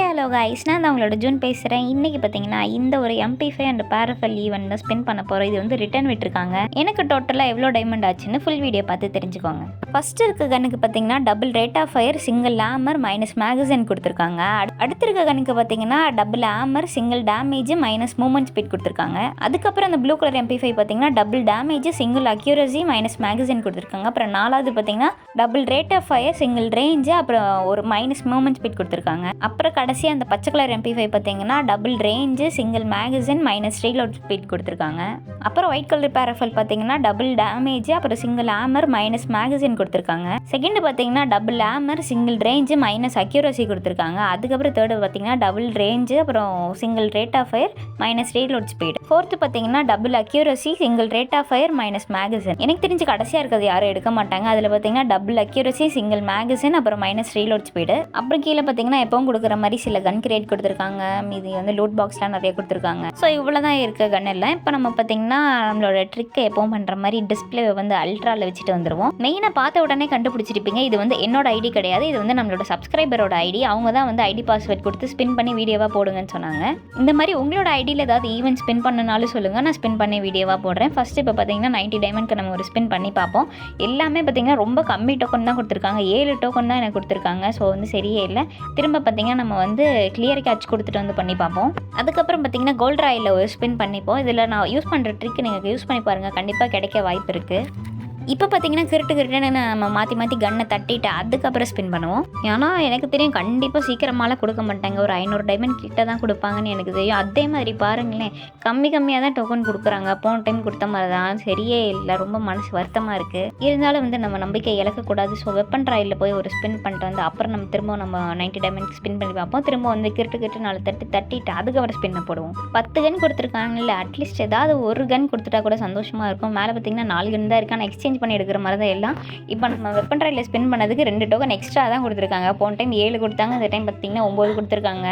Hello guys, நான் தான் உங்களோட ஜூன் பேசுகிறேன். இன்றைக்கி பார்த்தீங்கன்னா இந்த ஒரு MP5 அண்ட் பேரஃபல் ஈவெண்ட் தான் ஸ்பெண்ட் பண்ண போகிறோம். இது வந்து ரிட்டர்ன் விட்டுருக்காங்க. எனக்கு டோட்டலாக எவ்வளோ டைமண்ட் ஆச்சுன்னு ஃபுல் வீடியோ பார்த்து தெரிஞ்சுக்கோங்க. ஃபஸ்ட்டு இருக்க கண்ணுக்கு பார்த்தீங்கன்னா double rate of fire, single armour, minus magazine கொடுத்துருக்காங்க. அடுத்து இருக்க கண்ணுக்கு பார்த்தீங்கன்னா double armour, single damage, minus movement speed கொடுத்துருக்காங்க. அதுக்கப்புறம் அந்த ப்ளூ கலர் MP5 பார்த்தீங்கன்னா double damage, single accuracy, minus magazine கொடுத்துருக்காங்க. அப்புறம் நாலாவது பார்த்தீங்கன்னா double rate of fire, single range, அப்புறம் ஒரு மைனஸ் மூவ்மெண்ட் ஸ்பீட் கொடுத்துருக்காங்க. அப்புறம் கடைசி அந்த பச்சை கலர் MP5 பார்த்தீங்கன்னா double range, single magazine, minus reload speed கொடுத்துருக்காங்க. அப்புறம் ஒயிட் கலர் பேரஃபல் பார்த்தீங்கன்னா டபுள் டேமேஜ், அப்புறம் சிங்கிள் ஆமர், மைனஸ் மேகசின் கொடுத்துருக்காங்க. செகண்ட் பார்த்தீங்கன்னா double armour, single range, minus accuracy கொடுத்துருக்காங்க. அதுக்கப்புறம் தேர்டு பார்த்தீங்கன்னா டபுள் ரேஞ்சு, அப்புறம் single rate of fire, minus reload speed. Fourth பார்த்தீங்கன்னா double accuracy, single rate of fire, minus magazine. எனக்கு தெரிஞ்சு கடைசியாக இருக்கிறது யாரும் எடுக்க மாட்டாங்க. அதில் பார்த்தீங்கன்னா டபுள் அக்யூரசி, சிங்கிள் மேகசின், அப்புறம் மைனஸ் ரீலோட் ஸ்பீடு. அப்புறம் கீழே பார்த்தீங்கன்னா எப்பவும் கொடுக்குற மாதிரி சில கன் கிரியேட் கொடுத்துருக்காங்க. மீதி வந்து லூட் பாக்ஸ்லாம் நிறைய கொடுத்துருக்காங்க. ஸோ இவ்வளோ தான் இருக்க கன் எல்லாம். இப்போ நம்ம பார்த்தீங்கன்னா நம்மளோட ட்ரிக்கை எப்பவும் பண்ணுற மாதிரி டிஸ்பிளே வந்து அல்ட்ராவில் வச்சுட்டு வந்துடுவோம். மெயினாக பார்த்த உடனே கண்டுபிடிச்சிருப்பீங்க, இது வந்து என்னோட ஐடி கிடையாது, இது வந்து நம்மளோட சப்ஸ்கிரைபரோட ஐடி. அவங்க தான் வந்து ஐடி பாஸ்வேர்ட் கொடுத்து ஸ்பின் பண்ணி வீடியோவாக போடுங்கன்னு சொன்னாங்க. இந்த மாதிரி உங்களோட ஐடியில் ஏதாவது ஈவெண்ட் ஸ்பின் பண்ணனாலும் சொல்லுங்கள், நான் ஸ்பின் பண்ணி வீடியோவாக போடுறேன். ஃபஸ்ட்டு இப்போ பார்த்தீங்கன்னா 90 டைமண்ட்க்கு நம்ம ஒரு ஸ்பின் பண்ணி பார்ப்போம். எல்லாமே பார்த்தீங்கன்னா ரொம்ப கம்மி டோக்கன் தான் கொடுத்துருக்காங்க. 7 டோக்கன் தான் எனக்கு கொடுத்துருக்காங்க. ஸோ வந்து சரியே இல்லை. திரும்ப பார்த்தீங்கன்னா நம்ம வந்து கிளியர் கேட்ச் கொடுத்துட்டு வந்து பண்ணி பார்ப்போம். அதுக்கப்புறம் பார்த்தீங்கன்னா கோல்ட் ராயில் ஒரு ஸ்பின் பண்ணிப்போம். இதில் நான் யூஸ் பண்ணுற ட்ரிக் நீங்கள் யூஸ் பண்ணி பாருங்கள், கண்டிப்பாக கிடைக்க வாய்ப்பு இருக்குது. இப்போ பார்த்தீங்கன்னா கிருட்டுன்னு நம்ம மாற்றி கன்னை தட்டிட்டு அதுக்கப்புறம் ஸ்பின் பண்ணுவோம். ஏன்னா எனக்கு தெரியும் கண்டிப்பாக சீக்கிரமாலாம் கொடுக்க மாட்டாங்க. ஒரு 500 டைமண்ட் கிட்ட தான் கொடுப்பாங்கன்னு எனக்கு தெரியும். அதே மாதிரி பாருங்களேன், கம்மியாக தான் டோக்கன் கொடுக்குறாங்க. போன டைம் கொடுத்த மாதிரி தான், சரியே இல்லை. ரொம்ப மனசு வருத்தமாக இருக்குது. இருந்தாலும் வந்து நம்ம நம்பிக்கை இழக்கக்கூடாது. ஸோ வெப்பன் ட்ராயில் போய் ஒரு ஸ்பின் பண்ணிட்டு வந்து அப்புறம் நம்ம திரும்ப நம்ம 90 டைமண்ட் ஸ்பின் பண்ணி பார்ப்போம். திரும்ப வந்து கிருட்டு 4 தட்டிட்டு அதுக்கப்புறம் ஸ்பின்னை போடுவோம். 10 கன் கொடுத்துருக்காங்கல்ல, அட்லீஸ்ட் ஏதாவது ஒரு கன் கொடுத்துட்டா கூட சந்தோஷமாக இருக்கும். மேலே பார்த்தீங்கன்னா 4 கன் தான் இருக்கு. ஆனால் எக்ஸ்சேஞ்ச் பண்ணி எடுக்கிற மாதிரி தான் எல்லாம். இப்போ நம்ம வெப்பன் ட்ரையில் ஸ்பெண்ட் பண்ணதுக்கு 2 டோக்கன் எக்ஸ்ட்ரா தான் கொடுத்துருக்காங்க. போன டைம் 7 கொடுத்தாங்க, இந்த டைம் பார்த்தீங்கன்னா 9 கொடுத்துருக்காங்க.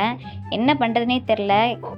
என்ன பண்ணுறதுனே தெரில.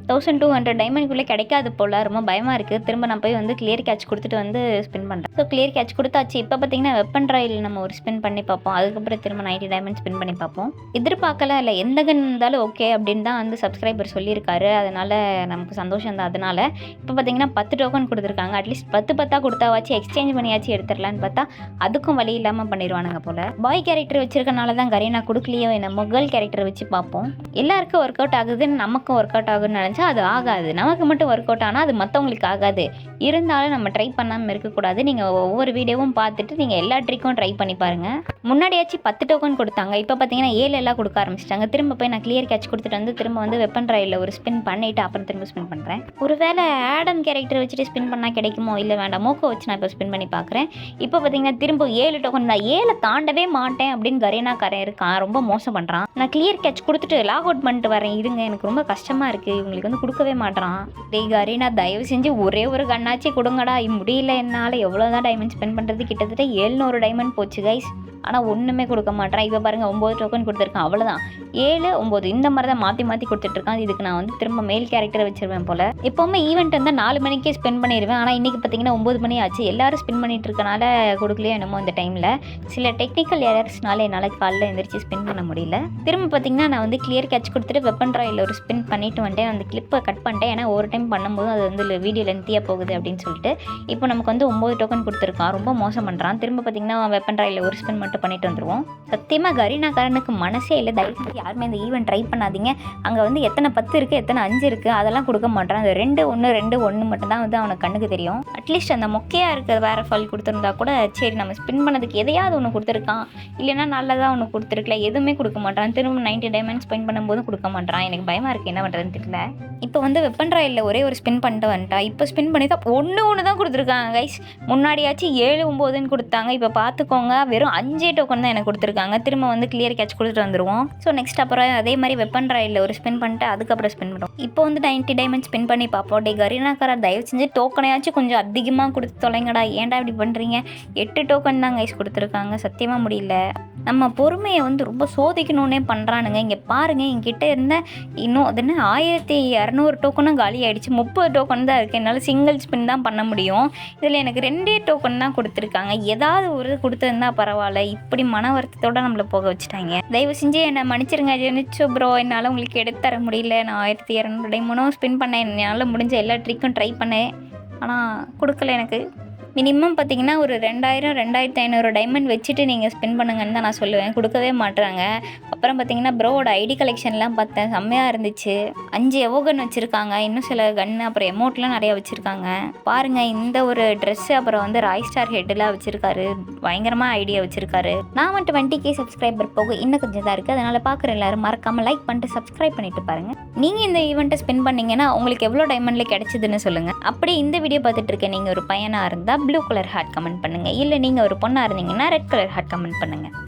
1200 டைமண்ட்குள்ளே கிடைக்காது போல், ரொம்ப பயமாக இருக்குது. திரும்ப நான் போய் வந்து கிளியர் கேட்ச் கொடுத்துட்டு வந்து ஸ்பின் பண்ணுறேன். ஸோ கிளியர் கேட்ச் கொடுத்தாச்சு. இப்போ பார்த்தீங்கன்னா வெப்பன் ட்ரையில் நம்ம ஒரு ஸ்பின் பண்ணி பார்ப்போம். அதுக்கப்புறம் திரும்ப 90 டைமண்ட் ஸ்பின் பண்ணி பார்ப்போம். எதிர்பார்க்கலாம் இல்லை, எந்த கன் இருந்தாலும் ஓகே அப்படின்னு தான் வந்து சப்ஸ்கிரைபர் சொல்லியிருக்காரு. அதனால் நமக்கு சந்தோஷம் தான். அதனால் இப்போ பார்த்தீங்கன்னா 10 டோக்கன் கொடுத்துருக்காங்க. அட்லீஸ்ட் 10 கொடுத்தாவாச்சு எக்ஸ்சேஞ்ச் பண்ணியாச்சு எடுத்துடலான்னு பார்த்தா அதுக்கும் வழி இல்லாமல் பண்ணிடுவானுங்க போல். பாய் கேரக்டர் வச்சிருக்கனால தான் கரீனா கொடுக்கலையோ என்ன, கேர்ள் கேரக்டர் வச்சு பார்ப்போம். எல்லாருக்கும் ஒர்க் அவுட் ஆகுதுன்னு நமக்கும் ஒர்க் அவுட் ஆகுதுன்னு நினச்சா அது ஆகாது. நமக்கு மட்டும் ஒர்க் அவுட் ஆனால் அது மற்றவங்களுக்கு ஆகாது. இருந்தாலும் நம்ம ட்ரை பண்ணாமல் இருக்கக்கூடாது. நீங்கள் ஒவ்வொரு வீடியோவும் பார்த்துட்டு நீங்கள் எல்லா ட்ரிக்கும் ட்ரை பண்ணி பாருங்கள். முன்னாடியாச்சும் 10 டோக்கன் கொடுத்தாங்க, இப்போ பார்த்தீங்கன்னா 7 எல்லாம் கொடுக்க ஆரம்பிச்சிட்டாங்க. திரும்ப போய் நான் கிளியர் கேட்ச் கொடுத்துட்டு வந்து திரும்ப வந்து வெப்பன் ட்ரையில் ஒரு ஸ்பின் பண்ணிவிட்டு அப்புறம் திரும்ப ஸ்பின் பண்ணுறேன். ஒருவேளை ஆடம் கேரக்டர் வச்சுட்டு ஸ்பின் பண்ணால் கிடைக்குமோ, இல்லை வேண்டாம் மோக்கோ வச்சு நான் இப்போ ஸ்பின் பண்ணி பார்க்குறேன். இப்போ பார்த்தீங்கன்னா திரும்ப 7 டோக்கன் தான். 7 தாண்டவே மாட்டேன் அப்படின்னு கரீனா இருக்கான். ரொம்ப மோசம் பண்ணுறான். நான் கிளியர் கேட்ச் கொடுத்துட்டு லாக் அவுட் பண்ணிட்டு வரேன் இருங்க, எனக்கு ரொம்ப கஷ்டமாக இருக்குது. இவங்களுக்கு வந்து கொடுக்கவே மாட்டான். டேய் கரீனா, தயவு செஞ்சு ஒரே ஒரு கண்ணாச்சு கொடுங்கடா. முடியல என்னால். எவ்வளோதான் டைமண்ட் ஸ்பெண்ட் பண்ணுறது, கிட்டத்தட்ட 700 டைமண்ட் போச்சு கைஸ். ஆனால் ஒன்றுமே கொடுக்க மாட்டேன். இப்போ பாருங்கள் 9 டோக்கன் கொடுத்துருக்கான். அவ்வளோதான், 7 9 இந்த மாதிரி தான் மாற்றி கொடுத்துட்ருக்கான். இதுக்கு நான் வந்து திரும்ப மேல் கேரக்டரை வச்சிருவேன் போல். எப்போவுமே ஈவெண்ட் வந்து 4 மணிக்கே ஸ்பெண்ட் பண்ணிடுவேன். ஆனால் இன்றைக்கி பார்த்தீங்கன்னா 9 மணி ஆச்சு. எல்லாரும் ஸ்பெண்ட் பண்ணிட்டு இருக்கனால கொடுக்கலையோ என்னமோ இந்த டைமில். சில டெக்னிக்கல் எரர்ஸ்னால என்னால் காலையில் எழுந்திரிச்சு ஸ்பின் பண்ண முடியல. திரும்ப பார்த்தீங்கன்னா நான் வந்து கிளியர் கேட்ச் கொடுத்துட்டு வெப்பன் ட்ராயில் ஒரு ஸ்பின் பண்ணிட்டு வந்துட்டேன். அந்த கிளிப்பை கட் பண்ணிட்டேன். ஏன்னா ஒரு டைம் பண்ணும்போது அது வந்து வீடியோ லென்த்தியாக போகுது அப்படின்னு சொல்லிட்டு. இப்போ நமக்கு வந்து 9 டோக்கன் கொடுத்துருக்கான். ரொம்ப மோசம் பண்ணுறான். திரும்ப பார்த்தீங்கன்னா வெப்பன் ட்ராயில் ஒரு ஸ்பின் மட்டும் பண்ணிட்டு வந்துடுவோம். சத்தியமாக கரீனாக்காரனுக்கு மனசே இல்லை. தயவுசெய்து யாருமே இந்த ஈவெண்ட் ட்ரை பண்ணாதீங்க. அங்கே வந்து எத்தனை 10 இருக்குது, எத்தனை 5 இருக்குது, அதெல்லாம் கொடுக்க மாட்டான். அந்த 2 1 2 1 மட்டும் தான் வந்து அவனுக்கு கண்ணுக்கு தெரியும். அட்லீஸ்ட் அந்த மொக்கையாக இருக்கிற வேறு ஃபால் கொடுத்துருந்தா கூட சரி, நம்ம ஸ்பின் பண்ணதுக்கு எதையாவது ஒன்று கொடுத்துருக்கான். இல்லைன்னா நல்லதாக ஒன்று கொடுத்துருக்கல. எதுவுமே கொடுக்க மாட்டான். திரும்ப 90 டைமண்ட் ஸ்பெண்ட் பண்ணும்போது கொடுக்க மாட்டான். எனக்கு பயமாக இருக்குது, என்ன பண்ணுறதுன்னு தெரியல. இப்போ வந்து வெப்பன் ட்ராயில் ஒரே ஒரு ஸ்பின் பண்ணிட்டு வந்துட்டா. இப்போ ஸ்பின் பண்ணி தான் ஒன்று தான் கொடுத்துருக்காங்க கைஸ். முன்னாடியாச்சும் 7 9ன்னு கொடுத்தாங்க. இப்போ பார்த்துக்கோங்க, வெறும் 5 டோக்கன் தான் எனக்கு கொடுத்துருக்காங்க. திரும்ப வந்து கிளியர் கேட்ச் கொடுத்துட்டு வந்துடுவோம். ஸோ நெக்ஸ்ட் அப்புறம் அதே மாதிரி வெப்பன் ட்ராயில் ஒரு ஸ்பின் பண்ணிட்டு அதுக்கப்புறம் ஸ்பின் பண்ணுவோம். இப்போ வந்து 90 டைமண்ட் ஸ்பின் பண்ணி பார்ப்போம். டே கரீனாக்கார, தயவு செஞ்சு டோக்கனையாச்சும் கொஞ்சம் அதிகமாக கொடுத்து தொலைங்கடா. ஏன்டா இப்படி பண்ணுறீங்க? பார்க்குறீங்க 8 டோக்கன் தான் கைஸ் கொடுத்துருக்காங்க. சத்தியமாக முடியல. நம்ம பொறுமையை வந்து ரொம்ப சோதிக்கணுன்னே பண்ணுறானுங்க. இங்கே பாருங்கள், என்கிட்ட இருந்த இன்னும் அது என்ன 1200 டோக்கனும் காலி ஆகிடுச்சு. 30 டோக்கன் தான் இருக்குது. என்னால் சிங்கிள் ஸ்பின் தான் பண்ண முடியும். இதில் எனக்கு 2 டோக்கன் தான் கொடுத்துருக்காங்க. ஏதாவது ஒரு கொடுத்துருந்தா பரவாயில்ல. இப்படி மன வருத்தத்தோடு நம்மளை போக வச்சுட்டாங்க. தயவு செஞ்சு என்னை மன்னிச்சிருங்க ஜெனிச்சோ ப்ரோ. என்னால் உங்களுக்கு எடுத்து தர முடியல. நான் 1200 டைமண்டும் ஸ்பின் பண்ணேன். என்னால் முடிஞ்ச எல்லா ட்ரிக்கும் ட்ரை பண்ணேன். ஆனால் கொடுக்கல எனக்கு. மினிமம் பார்த்தீங்கன்னா ஒரு 2000 2500 டைமண்ட் வச்சுட்டு நீங்கள் ஸ்பெண்ட் பண்ணுங்கன்னு தான் நான் சொல்லுவேன். கொடுக்கவே மாட்டுறாங்க. அப்புறம் பார்த்தீங்கன்னா ப்ரோவோட ஐடி கலெக்ஷன்லாம் பார்த்தேன், செம்மையாக இருந்துச்சு. 5 எவோகன் வச்சுருக்காங்க. இன்னும் சில கன்று அப்புறம் எமௌண்ட்லாம் நிறையா வச்சுருக்காங்க. பாருங்கள், இந்த ஒரு ட்ரெஸ்ஸு அப்புறம் வந்து ராய் ஸ்டார் ஹெட்டெலாம் வச்சுருக்காரு. பயங்கரமாக ஐடியா வச்சுருக்காரு. நான் மட்டும் 20K சப்ஸ்கிரைபர் போக இன்னும் கொஞ்சம் தான் இருக்குது. அதனால் பார்க்குற எல்லோரும் மறக்காமல் லைக் பண்ணிட்டு சப்ஸ்கிரைப் பண்ணிட்டு பாருங்கள். நீங்கள் இந்த ஈவெண்ட்டை ஸ்பெண்ட் பண்ணிங்கன்னா உங்களுக்கு எவ்வளோ டைமண்டில் கிடச்சிதுன்னு சொல்லுங்கள். அப்படி இந்த வீடியோ பார்த்துட்டு இருக்க நீங்கள் ஒரு பையனாக இருந்தால் ப்ளூ கலர் ஹார்ட் கமெண்ட் பண்ணுங்கள். இல்லை நீங்கள் ஒரு பொண்ணாக இருந்தீங்கன்னா ரெட் கலர் ஹார்ட் கமெண்ட் பண்ணுங்கள்.